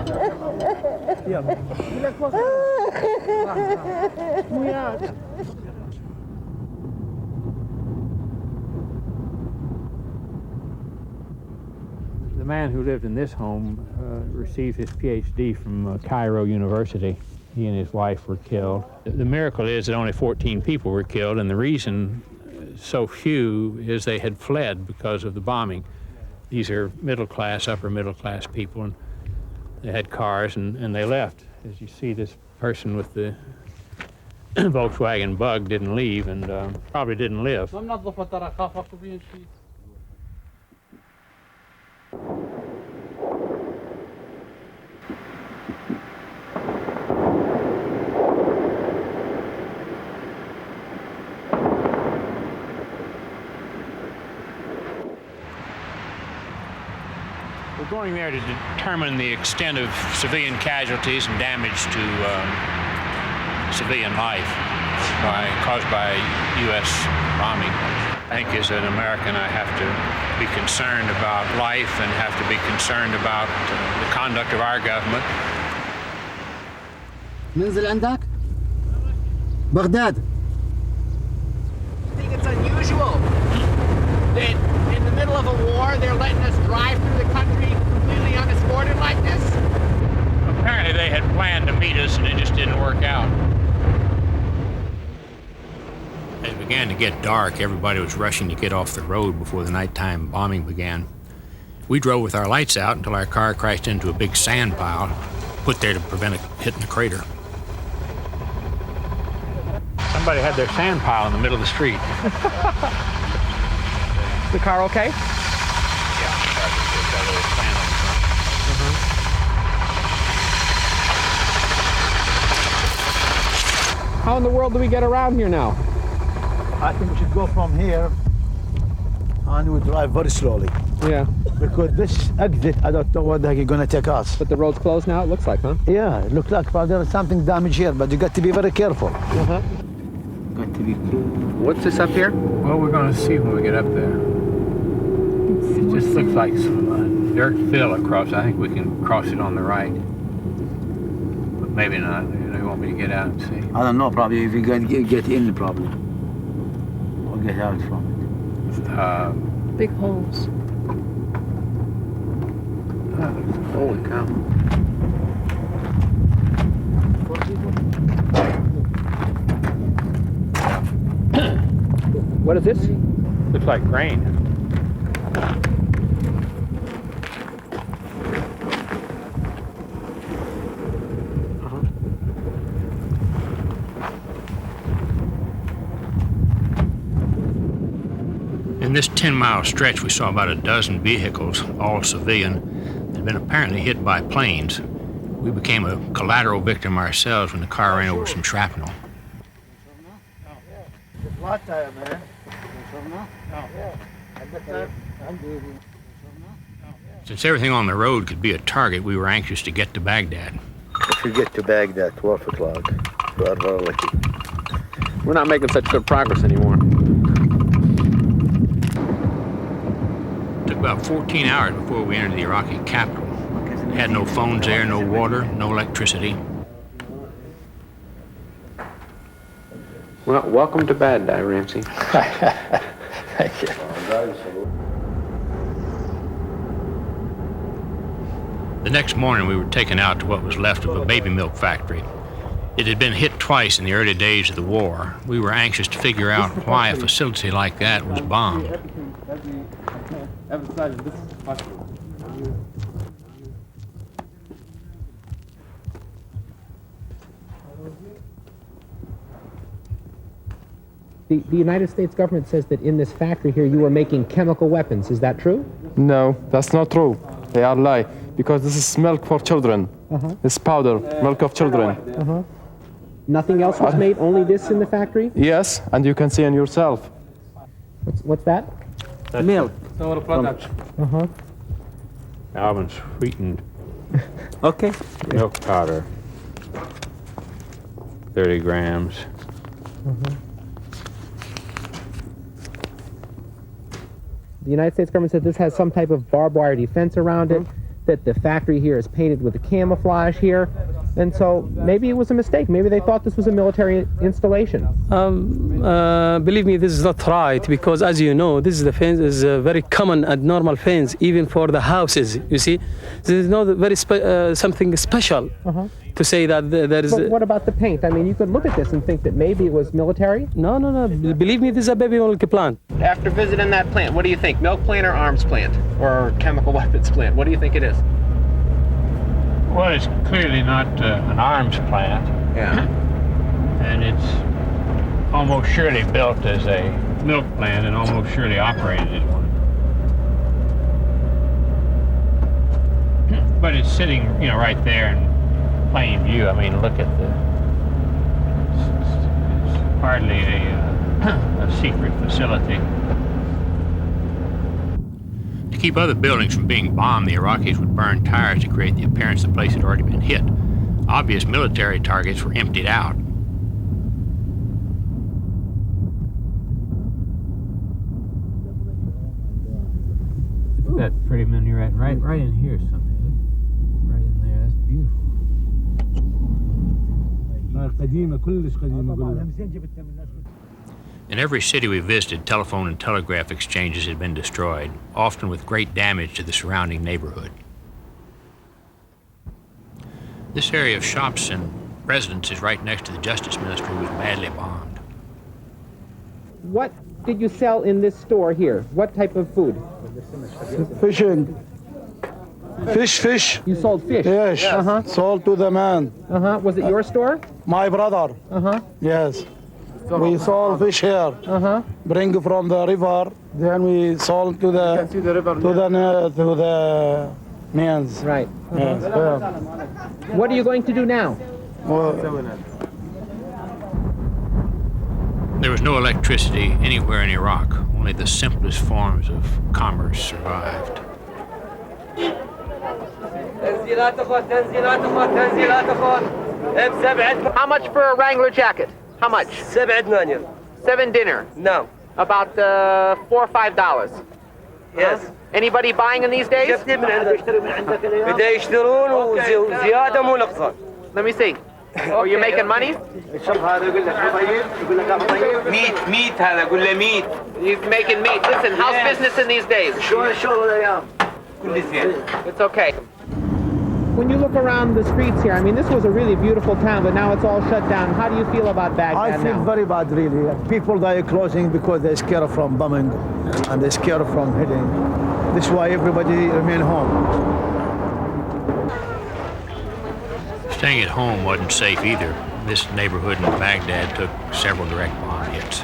The man who lived in this home received his PhD from Cairo University. He and his wife were killed. The miracle is that only 14 people were killed, and the reason so few is they had fled because of the bombing. These are middle-class, upper-middle-class people, and they had cars, and they left. As you see, this person with the Volkswagen Bug didn't leave and probably didn't live. We're going there to determine the extent of civilian casualties and damage to civilian life caused by U.S. bombing. I think as an American, I have to be concerned about life and have to be concerned about the conduct of our government. ننزل عندك؟ بغداد. I think it's unusual that in the middle of a war, they're letting us drive through the country completely unescorted like this. Apparently they had planned to meet us and it just didn't work out. As it began to get dark, everybody was rushing to get off the road before the nighttime bombing began. We drove with our lights out until our car crashed into a big sand pile put there to prevent it hitting the crater. Somebody had their sand pile in the middle of the street. The car okay? Yeah, it's got a little sand on the front. How in the world do we get around here now? I think we should go from here and we drive very slowly. Yeah. Because this exit, I don't know where the heck you're gonna take us. But the road's closed now, it looks like, huh? Yeah, it looks like there is something damaged here, but you got to be very careful. Uh-huh. Got to be cool. What's this up here? Well, we're going to see when we get up there. It just looks like some dirt fill across. I think we can cross it on the right. But maybe not. They want me to get out and see. I don't know, probably if you get in, probably. Or get out from it. Big holes. Holy cow. What is this? Looks like grain. In this 10-mile stretch, we saw about a dozen vehicles, all civilian, that had been apparently hit by planes. We became a collateral victim ourselves when the car ran over some shrapnel. Since everything on the road could be a target, we were anxious to get to Baghdad. If you get to Baghdad, 12 o'clock, you are very lucky. We're not making such good progress anymore. It took about 14 hours before we entered the Iraqi capital. We had no phones there, no water, no electricity. Well, welcome to Baghdad, Ramsey. Thank you. The next morning, we were taken out to what was left of a baby milk factory. It had been hit twice in the early days of the war. We were anxious to figure out why a facility like that was bombed. The United States government says that in this factory here you were making chemical weapons. Is that true? No, that's not true. They are lie. Because this is milk for children. It's powder, milk of children. Nothing else was made, only this in the factory? Yes, and you can see in yourself. What's that? That's milk. Alvin sweetened Okay. milk powder. 30 grams. The United States government said this has some type of barbed wire defense around it. that the factory here is painted with a camouflage here. And so maybe it was a mistake. Maybe they thought this was a military installation. Believe me, this is not right, because as you know, this is the fence is a very common and normal fence, even for the houses. You see, there is no very something special to say that there is. But what about the paint? I mean, you could look at this and think that maybe it was military. No. Believe me, this is a baby milk plant. After visiting that plant, what do you think? Milk plant or arms plant? Or chemical weapons plant? What do you think it is? Well, it's clearly not an arms plant. Yeah. And it's almost surely built as a milk plant and almost surely operated as one. But it's sitting, you know, right there in plain view. I mean, look at the. It's hardly a secret facility. To keep other buildings from being bombed, the Iraqis would burn tires to create the appearance the place had already been hit. Obvious military targets were emptied out. Look at that pretty minaret right in here, something. Right in there, that's beautiful. In every city we visited, telephone and telegraph exchanges had been destroyed, often with great damage to the surrounding neighborhood. This area of shops and residences right next to the Justice Ministry was badly bombed. What did you sell in this store here? What type of food? Fishing. Fish. You sold fish? Yes. Sold to the man. Was it your store? My brother. Yes. We sold fish here. Bring from the river. Then we sold to the to the men's. Right. Yes. Yeah. What are you going to do now? There was no electricity anywhere in Iraq. Only the simplest forms of commerce survived. How much for a Wrangler jacket? How much? 7 dinner. No. About $4 or $5. Yes. Anybody buying in these days? بدأ يشترون وزيادة مو نقصان. Let me see. Are you making money? ميت هذا قول له ميت. He's making meat. Listen, how's business in these days? شو الشغل الأيام؟ كل زين. It's okay. When you look around the streets here, I mean, this was a really beautiful town, but now it's all shut down. How do you feel about Baghdad I feel now? very bad, really. People that are closing because they're scared from bombing and they're scared from hitting. This is why everybody remain home. Staying at home wasn't safe either. This neighborhood in Baghdad took several direct bomb hits.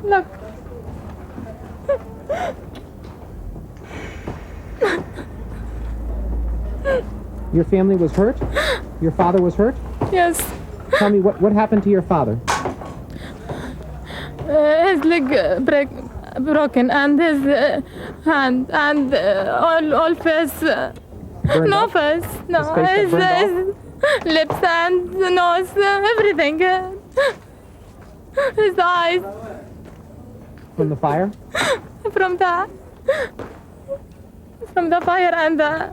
Look. Your family was hurt? Your father was hurt? Yes. Tell me, what happened to your father? His leg broken and his hand and all face. Burned No up? face. No. His face got burned His lips and nose, everything. His eyes From the fire? from the fire and the.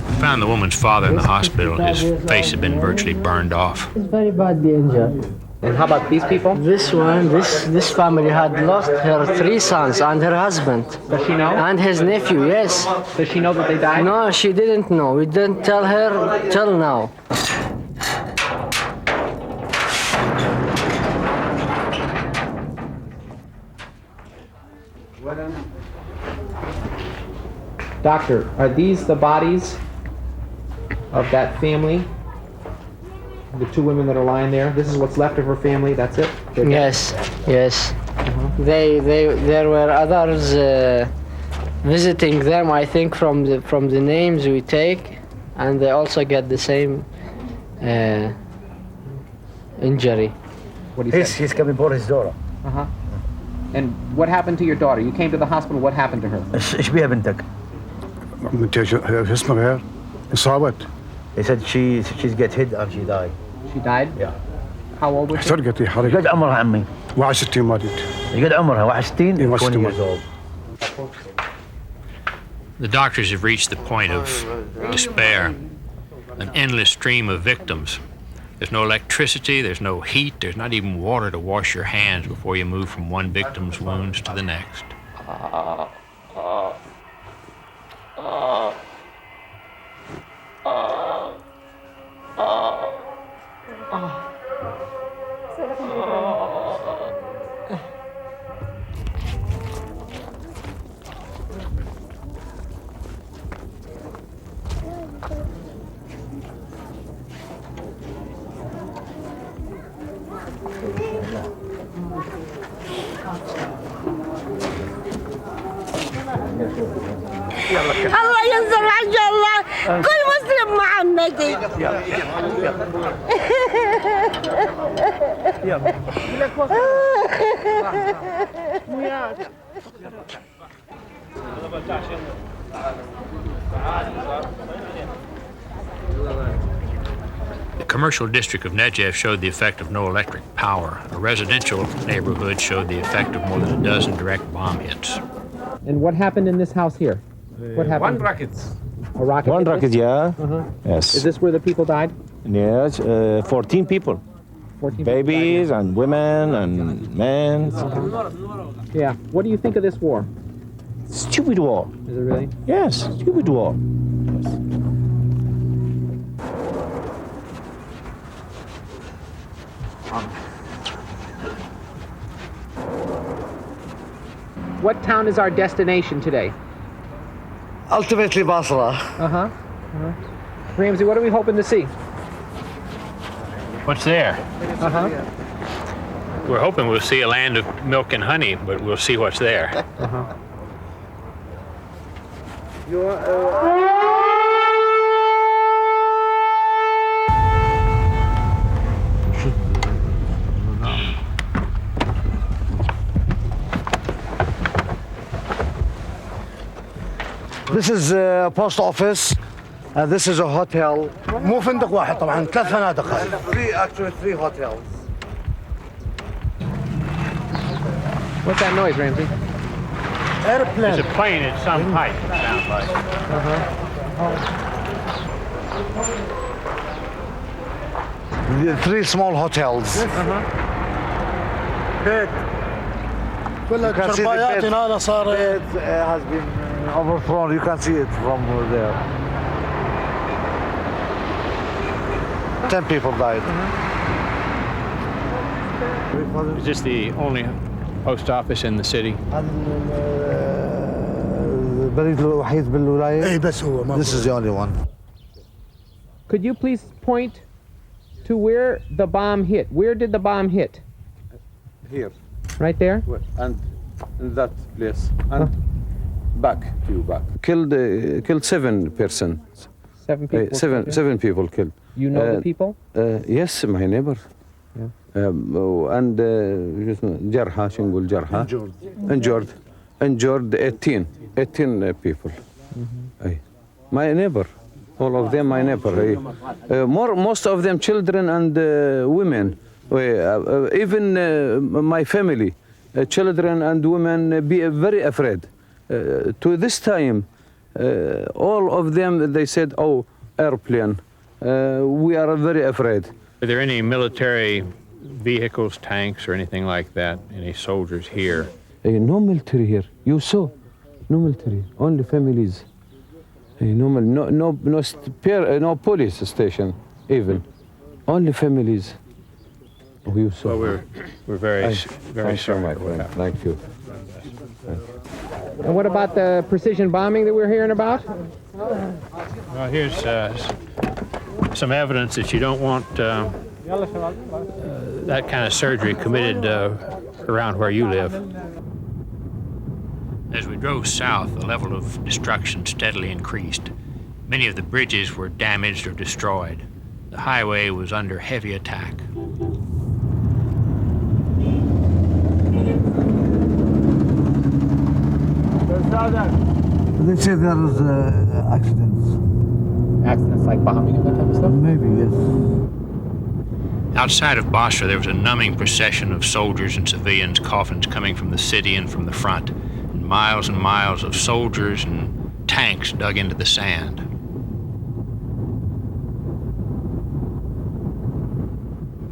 We found the woman's father in the hospital. His face had been virtually burned off. It's very badly injured. And how about these people? This family had lost her 3 sons and her husband. Does she know? And his nephew, yes. Does she know that they died? No, she didn't know. We didn't tell her till now. Doctor, are these the bodies of that family? The 2 women that are lying there? This is what's left of her family, that's it? They're dead? Yes. There were others visiting them, I think, from the names we take, and they also get the same injury. What he said? He's coming for his daughter. Uh-huh. And what happened to your daughter? You came to the hospital. What happened to her? ايش بيها بنتك؟ اسمها غير اصابت. He said she's get hit and she died. She died? Yeah. How old was she? سرقت حرق. قد عمرها عمي؟ 61 ماتت. قد عمرها 61 20 61. years old. The doctors have reached the point of despair, an endless stream of victims. There's no electricity, there's no heat, there's not even water to wash your hands before you move from one victim's wounds to the next. الله ينزل عج الله كل مسلم مع النبي. The commercial district of Negev showed the effect of no electric power. A residential neighborhood showed the effect of more than a dozen direct bomb hits. And what happened in this house here? What happened? One rocket. A rocket? One hit rocket, this? yeah. Uh-huh. Yes. Is this where the people died? Yes, 14 people. 14 Babies people and women and men. died. Yeah. What do you think of this war? Stupid war. Is it really? Yes, stupid war. What town is our destination today? Ultimately Basra. Uh-huh. Ramsey, what are we hoping to see? What's there? Uh-huh. We're hoping we'll see a land of milk and honey, but we'll see what's there. Uh-huh. This is a post office. This is a hotel. مو فندق واحد طبعا 3 فنادق هاي. Three hotels. What's that noise, Ramsey? It's a plane at some height, it sounds like. Three small hotels. Bed. كلها You can see the شربايات bed. هنا صار. Bed has been overthrown. You can see it from there. 10 people died. Is this the only post office in the city? البريد الوحيد بالولاية. اي بس هو ما. This is the only one. Could you please point to where the bomb hit? Where did the bomb hit? Here. Right there? And in that place. And back to you back. Killed 7 persons. 7 people? Seven people killed. You know the people? Yes, my neighbor. And جرحى شو نقول جرحى. Injured 18 people. أي. My neighbor. All of them my neighbor. Most of them children and women. Even my family, children and women be very afraid. To this time, all of them, they said, oh, airplane. We are very afraid. Are there any military vehicles, tanks, or anything like that? Any soldiers here? No military here. You saw, no military. Only families. No police station even. Only families. You saw. Well, we're very sorry. My friend. Thank you. And what about the precision bombing that we're hearing about? Well, here's some evidence that you don't want that kind of surgery committed around where you live. As we drove south, the level of destruction steadily increased. Many of the bridges were damaged or destroyed. The highway was under heavy attack. They say there is accidents. Accidents like bombing and that type of stuff? Maybe, yes. Outside of Basra, there was a numbing procession of soldiers and civilians, coffins coming from the city and from the front, and miles of soldiers and tanks dug into the sand.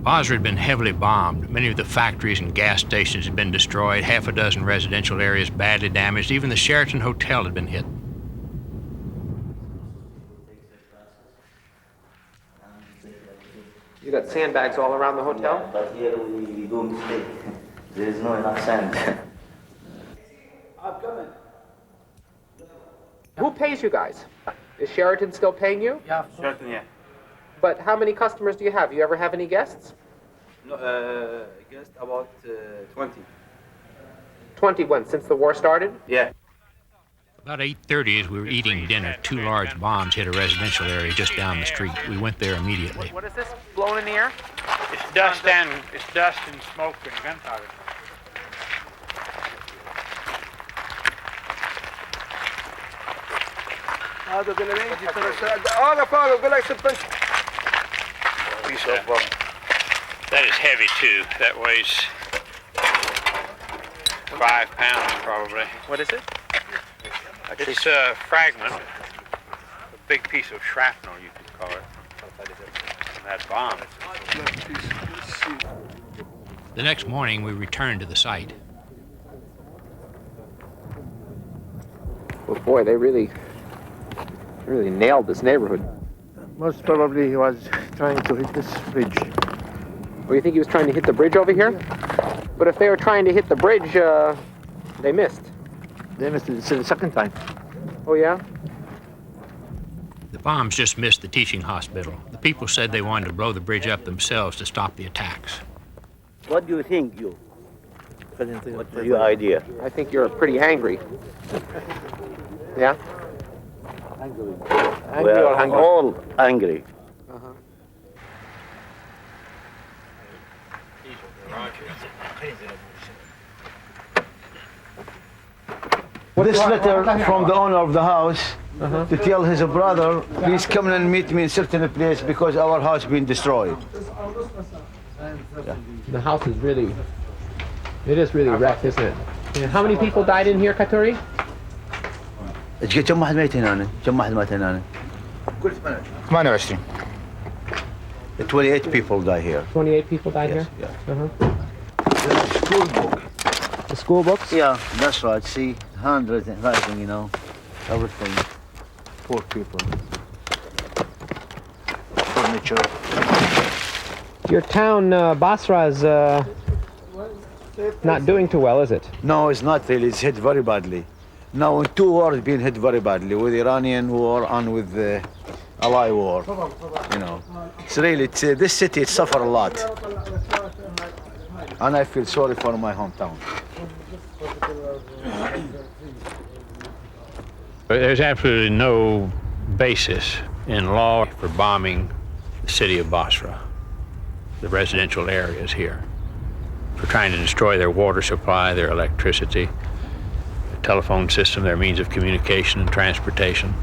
Basra had been heavily bombed. Many of the factories and gas stations had been destroyed, half a dozen residential areas badly damaged. Even the Sheraton Hotel had been hit. You got sandbags all around the hotel? Yeah, but here we do mistake. There is no enough sand. Who pays you guys? Is Sheraton still paying you? Yeah, Sheraton, yeah. But how many customers do you have? You ever have any guests? No, guest about 20. 20 when? Since the war started? Yeah. About 8:30, as we were eating dinner, 2 large bombs hit a residential area just down the street. We went there immediately. What is this blowing in the air? It's dust and smoke and gunpowder. هذا بالانجليزي هذا فاضي يقول لك 6 piece of That is heavy too. That weighs 5 pounds probably. What is it? It's a fragment, a big piece of shrapnel you could call it. From that bomb. The next morning we returned to the site. Well, boy, they really nailed this neighborhood. Most probably he was trying to hit this bridge. Oh, you think he was trying to hit the bridge over here? But if they were trying to hit the bridge, they missed. They missed it the second time. Oh, yeah? The bombs just missed the teaching hospital. The people said they wanted to blow the bridge up themselves to stop the attacks. What do you think, you? What's your idea? I think you're pretty angry. Yeah? Angry. Angry We or are hungry? all angry. This letter from the owner of the house to tell his brother, please come and meet me in certain place because our house been destroyed. The house is really, it is really wrecked, isn't it? And how many people died in here, Katuri? كم واحد ميت هنا؟ كم واحد مات هنا؟ 28. 28 people die here. 28 people died here? Yes. School book. The school books? Yeah, that's right. See, handwriting, you know, everything. Poor people. Furniture. Your town, Basra, is not doing too well, is it? No, it's not really. It's hit very badly. Now, 2 wars been hit very badly, with Iranian war and with the Ally war. You know, it's really, this city suffer a lot. And I feel sorry for my hometown. There's absolutely no basis in law for bombing the city of Basra, the residential areas here, for trying to destroy their water supply, their electricity, their telephone system, their means of communication and transportation.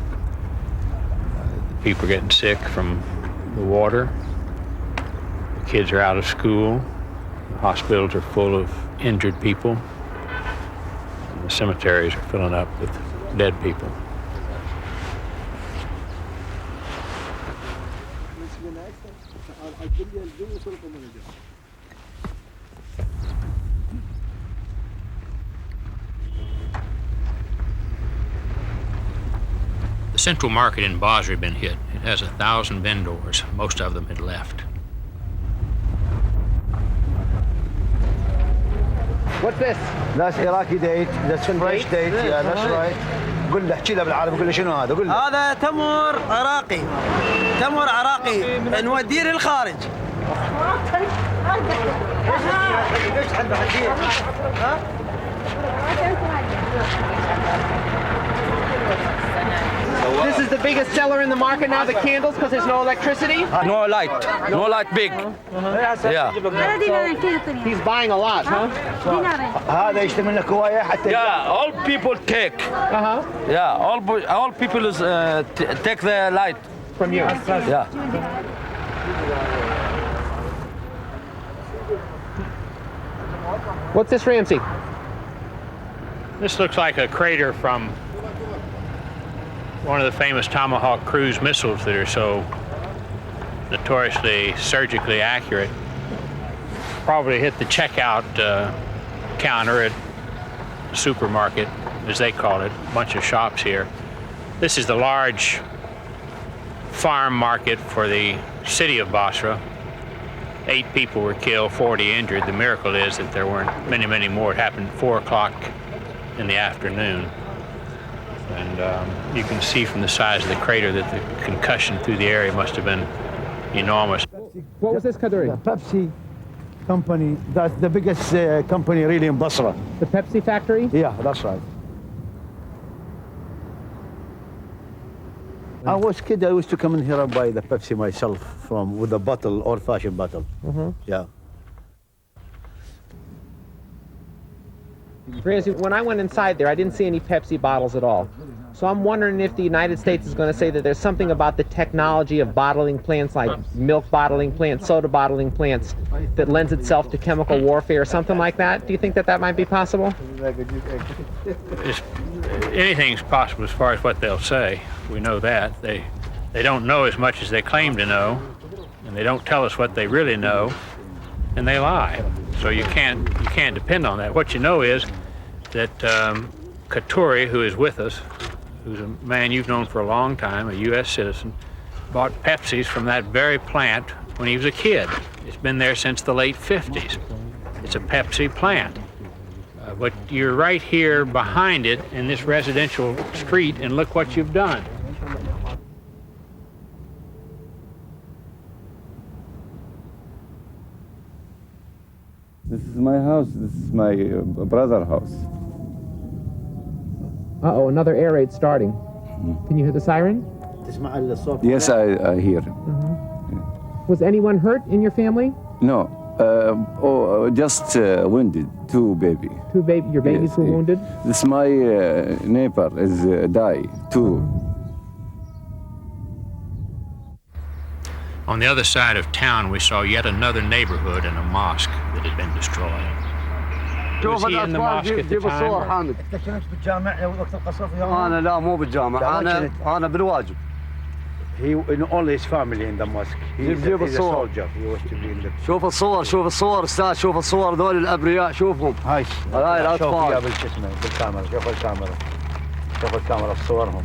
People are getting sick from the water. The kids are out of school. The hospitals are full of injured people. And the cemeteries are filling up with dead people. The Central Market in Basra had been hit. It has 1,000 vendors. Most of them had left. What's this? That's Iraqi date. That's fresh date. Yeah, that's right. قول له احكي له بالعربي قول له شنو هذا قول له. هذا تمر عراقي. تمر عراقي نوديه للخارج. ليش عنده حديد؟ ها؟ This is the biggest seller in the market now, the candles, because there's no electricity? No light. No light big. Yeah. He's buying a lot, huh? Yeah, all people take. Yeah, all people is, take the light. From you? Yeah. What's this, Ramsey? This looks like a crater from one of the famous Tomahawk cruise missiles that are so notoriously surgically accurate. Probably hit the checkout counter at the supermarket, as they call it, a bunch of shops here. This is the large farm market for the city of Basra. 8 people were killed, 40 injured. The miracle is that there weren't many, many more. It happened at 4 o'clock in the afternoon. And you can see from the size of the crater that the concussion through the area must have been enormous. What was this, Kaduri? The Pepsi company, that's the biggest company really in Basra. The Pepsi factory? Yeah, that's right. I was kid, I used to come in here and buy the Pepsi myself with a bottle, old-fashioned bottle. Yeah. Ramsey, when I went inside there, I didn't see any Pepsi bottles at all. So I'm wondering if the United States is going to say that there's something about the technology of bottling plants, like milk bottling plants, soda bottling plants, that lends itself to chemical warfare or something like that. Do you think that that might be possible? Anything's possible as far as what they'll say. We know that. They don't know as much as they claim to know, and they don't tell us what they really know, and they lie. So you can't depend on that. What you know is that Katuri, who is with us, who's a man you've known for a long time, a U.S. citizen, bought Pepsis from that very plant when he was a kid. It's been there since the late 50s. It's a Pepsi plant. But you're right here behind it in this residential street, and look what you've done. This is my house. This is my brother's house. Uh-oh, another air raid starting. Can you hear the siren? Yes, I hear. Was anyone hurt in your family? No. Just wounded. 2 baby. 2 baby. Your babies were wounded? This my neighbor is died too. On the other side of town, we saw yet another neighborhood and a mosque that had been destroyed. Was he in the mosque at the time? انت كنت بالجامع وقت القصف يوم؟ انا لا مو بالجامع، انا بالواجب. He in all his family in the mosque. He's a soldier. He was to be in the... شوف الصور استاذ، شوف الصور ذول الابرياء، شوفهم. هاي الاطفال. شوف بالكاميرا، شوف الكاميرا. شوف الكاميرا بصورهم.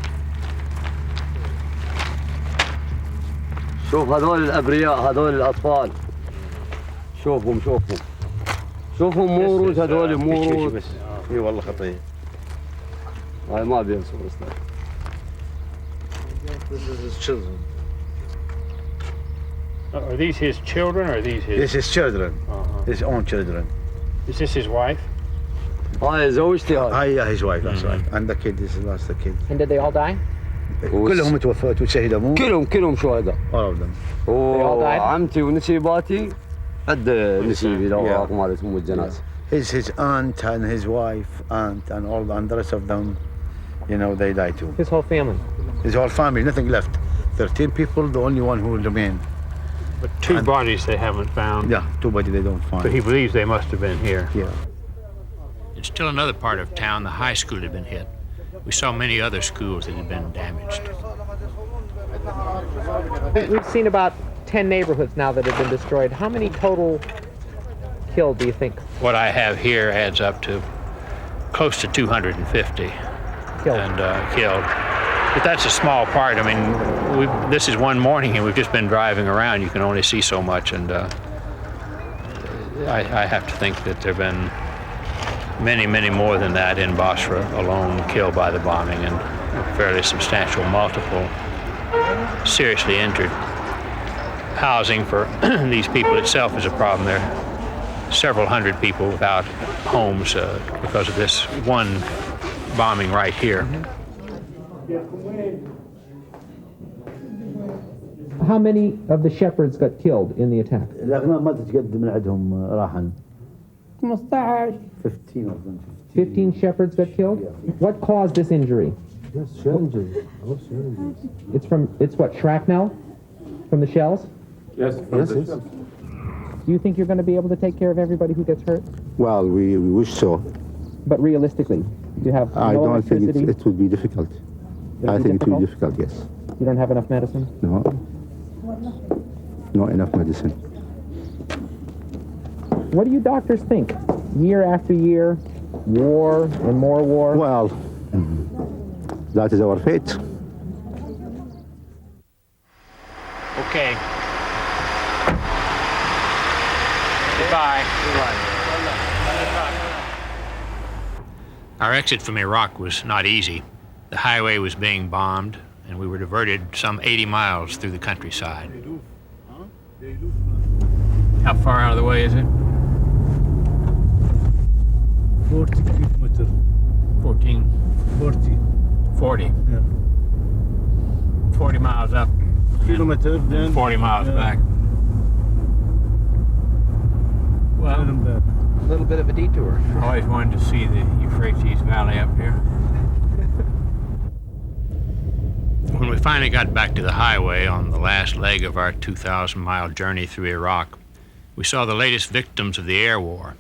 شوف هذول الابرياء، هذول الاطفال. شوفهم مو روج، هذول مو روج. اي والله خطيه. هاي ما بين صور استاذ. This is his children. Are these his children or are these his? This is children. His own children. Is this his wife? هاي زوجتي هاي. Yeah, his wife, that's right. And the kid is the last kid. And did they all die? كلهم توشهدوا مو؟ كلهم شهداء. All of them. وعمتي ونسيباتي قد نسيبي الأوراق مالتهم والجنازة. His aunt and his wife, aunt and all and the rest of them, you know, they died too. His whole family? His whole family, nothing left. 13 people, the only one who remained. But 2 bodies they haven't found. Yeah, 2 bodies they don't find. But he believes they must have been here. Yeah. In still another part of town, the high school had been hit. We saw many other schools that had been damaged. We've seen about 10 neighborhoods now that have been destroyed. How many total killed, do you think? What I have here adds up to close to 250 killed. But that's a small part. I mean, this is one morning and we've just been driving around. You can only see so much, and I have to think that there have been many, many more than that in Basra alone killed by the bombing, and a fairly substantial multiple seriously injured. Housing for these people itself is a problem. There are several hundred people without homes because of this one bombing right here. How many of the shepherds got killed in the attack? الأغنام ما تتقدم من عندهم راحا 15 15 of them. 15 shepherds got killed? What caused this injury? It's what, shrapnel from the shells? Yes. Do you think you're going to be able to take care of everybody who gets hurt? Well, we wish so. But realistically, you have I no don't think electricity? it would be difficult. I think it will be difficult, yes. You don't have enough medicine? No. Not enough medicine. What do you doctors think? Year after year, war and more war? Well, that is our fate. Okay. Goodbye. Our exit from Iraq was not easy. The highway was being bombed, and we were diverted some 80 miles through the countryside. How far out of the way is it? 40 kilometers. 40. Yeah. 40 miles up. Kilometer, then 40 miles back. Well, A little bit of a detour. I always wanted to see the Euphrates Valley up here. When we finally got back to the highway on the last leg of our 2,000-mile journey through Iraq, we saw the latest victims of the air war.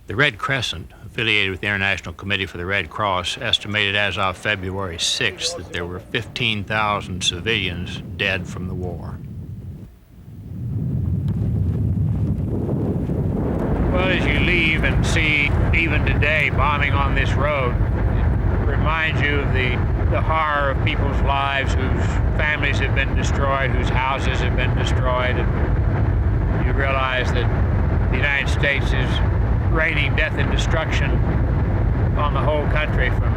The Red Crescent, affiliated with the International Committee for the Red Cross, estimated as of February 6th that there were 15,000 civilians dead from the war. Well, as you leave and see, even today, bombing on this road, it reminds you of the horror of people's lives whose families have been destroyed, whose houses have been destroyed, and you realize that the United States is raining death and destruction on the whole country, from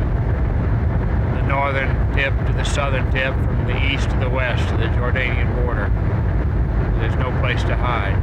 the northern tip to the southern tip, from the east to the west to the Jordanian border. There's no place to hide.